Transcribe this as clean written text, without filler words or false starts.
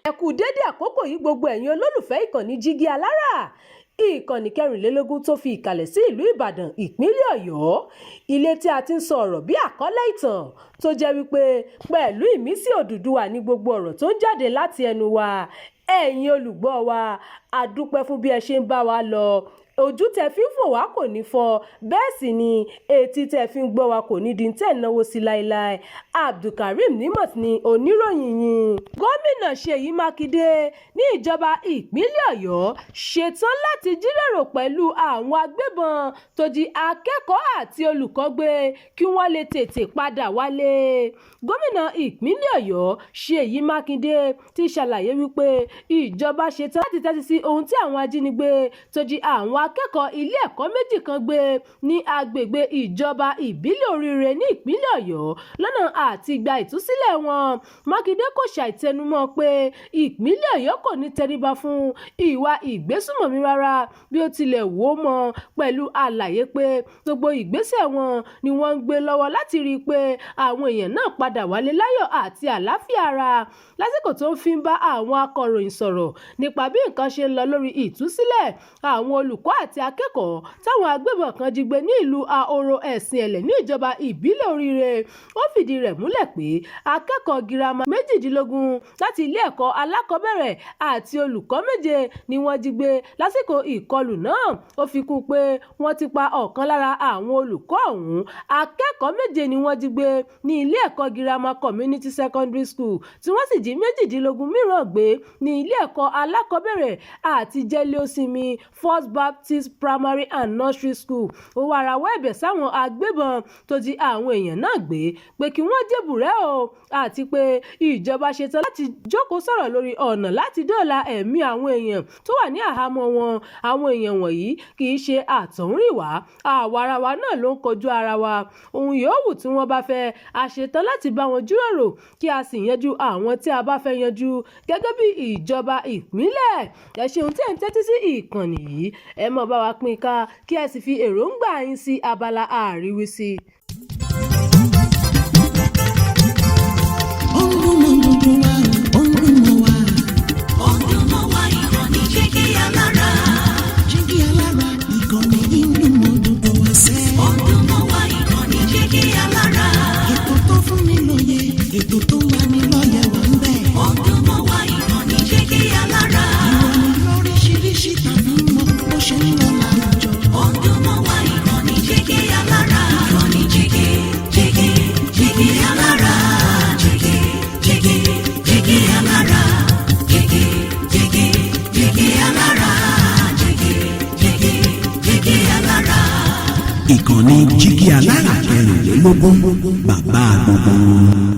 ẹ kú dédé àkókò yìí gbogbo ẹ̀yin olólùfẹ́ ìkànnì Jígí Alára, ìkànnì 24 tó fi ìkàlẹ̀ sí ìlú Ìbàdàn ìpínlẹ̀ Ọ̀yọ́, ilé tí a ti ń sọ ọ̀rọ̀ bí àkọlé ìtàn tó jẹ́ wípé pẹ̀lú ìmísí Odùduwà ní gbogbo ọ̀rọ̀ tó ń jáde láti ẹnu wa. Ẹ̀yin olùgbọ́ wa, a dúpẹ́ fún bí ẹ ṣe ń bá wa lọ. Ojú tẹ́ fi ń fò wá kò ní fọ́, bẹ́ẹ̀ sì ni etí tẹ́ fi ń gbọ́ wa kò ní di tẹ́ náwó sí láéláé. Abdulkareem Nimot ni oníròyìn yín. Gómìnà Ṣèyí Mákindé ní ìjọba ìpínlẹ̀ Ọ̀yọ́ ṣetán láti jíròrò pẹ̀lú àwọn agbébọn tó jí akẹ́kọ̀ọ́ àti olùkọ́ gbé kí wọ́n lè tètè padà wálé. Gómìnà ìpínlẹ̀ Ọ̀yọ́ Ṣèyí Mákindé ti ṣàlàyé wípé ìjọba ṣetán láti tẹ́tí sí ohun tí àwọn ajínigbé tó jí àwọn akẹ́kọ̀ọ́ ilé ẹ̀kọ́ méjì kan gbé ní agbègbè ìjọba ìbílẹ̀ Oríire ní ìpínlẹ̀ Ọ̀yọ́ lọ́nà àti gba ìtúsílẹ̀ wọn. Mákindé kò ṣàìtẹnumọ́ pé ìpínlẹ̀ Ọ̀yọ́ kò ní tẹríba fún ìwà ìgbésùmọ̀mí rárá bí ó tilẹ̀ wò ó mọ́, pẹ̀lú àlàyé pé gbogbo ìgbésẹ̀ wọn ni wọ́n ń gbé lọ́wọ́ láti rí i pé àwọn èèyàn náà padà wálé láyọ̀ àti àlàáfíà ara. Lásìkò tó ń fi bá àwọn akọ̀ròyìn sọ̀rọ̀ nípa bí nǹkan ṣe ń lọ lórí ìtúsílẹ̀ àwọn olùkọ́ àti akẹ́kọ̀ọ́ táwọn agbébọn kan jí gbé ní ìlú Ahoro Ẹ̀sìn Ẹ̀lẹ̀ ní ìjọba ìbílẹ̀ Oríire, ó fìdí rẹ̀ múlẹ̀ pé akẹ́kọ̀ọ́ girama 18 láti ilé ẹ̀kọ́ alákọ̀ọ́bẹ̀rẹ̀ àti olùkọ́ 7 ni wọ́n jí gbé lásìkò ìkọlù náà. Ó fi kún pé wọ́n ti pa ọ̀kan lára àwọn olùkọ́ ọ̀hún. Akẹ́kọ̀ọ́ 7 ni wọ́n jí gbé ní ilé ẹ̀kọ́ girama Community Secondary School tí wọ́n sì jí 18 mìíràn gbé ní ilé ẹ̀kọ́ alákọ̀ọ́bẹ̀rẹ̀ àti Jẹ́lé-Òsìnmi First Baptist Primary and Nursery School. Ó wá rawọ́ ẹ̀bẹ̀ sáwọn agbébọn tó jí àwọn èèyàn náà gbé pé kí wọ́n jèbùrẹ́ o, àti pé ìjọba ṣetán láti jókòó sọ̀rọ̀ lórí ọ̀nà láti dóòlà ẹ̀mí àwọn èèyàn tó wà ní àhámọ́ wọn. Àwọn èèyàn wọ̀nyí kì í ṣe àtọ̀húnrìnwá, àwa ara wa náà ló ń kojú ara wa. Ohun yòówù tí wọ́n bá fẹ́, a ṣetán láti bá wọn jíròrò kí a sì yanjú àwọn tí a bá fẹ́ yanjú gẹ́gẹ́ bí ìjọba ìpínlẹ̀. Ẹ ṣeun tí ẹ̀ ń tẹ́tí sí ìkànnì yìí, ẹ mọ̀ bá wa pín ká kí ẹ sì fi èròǹgbà yín sí abala àríwísí. Jígí Alára ìkànnì ìlú Odùduwà sẹ́. Odùduwà ìkànnì Jígí Alára. Ètò tó fún ni lóye, ètò tó wà ní lóye wà ń bẹ̀. Odùduwà ìkànnì Jígí Alára. Ìròyìn lóríṣiríṣi tàbí mọ́ bó ṣe ń lọ láwùjọ. Odùduwà ìkànnì Jígí Alára. Ìkànnì Jígí Alára. Jígí Alára. Ìkànnì Jígí Alára 24, bàbá gbogbo.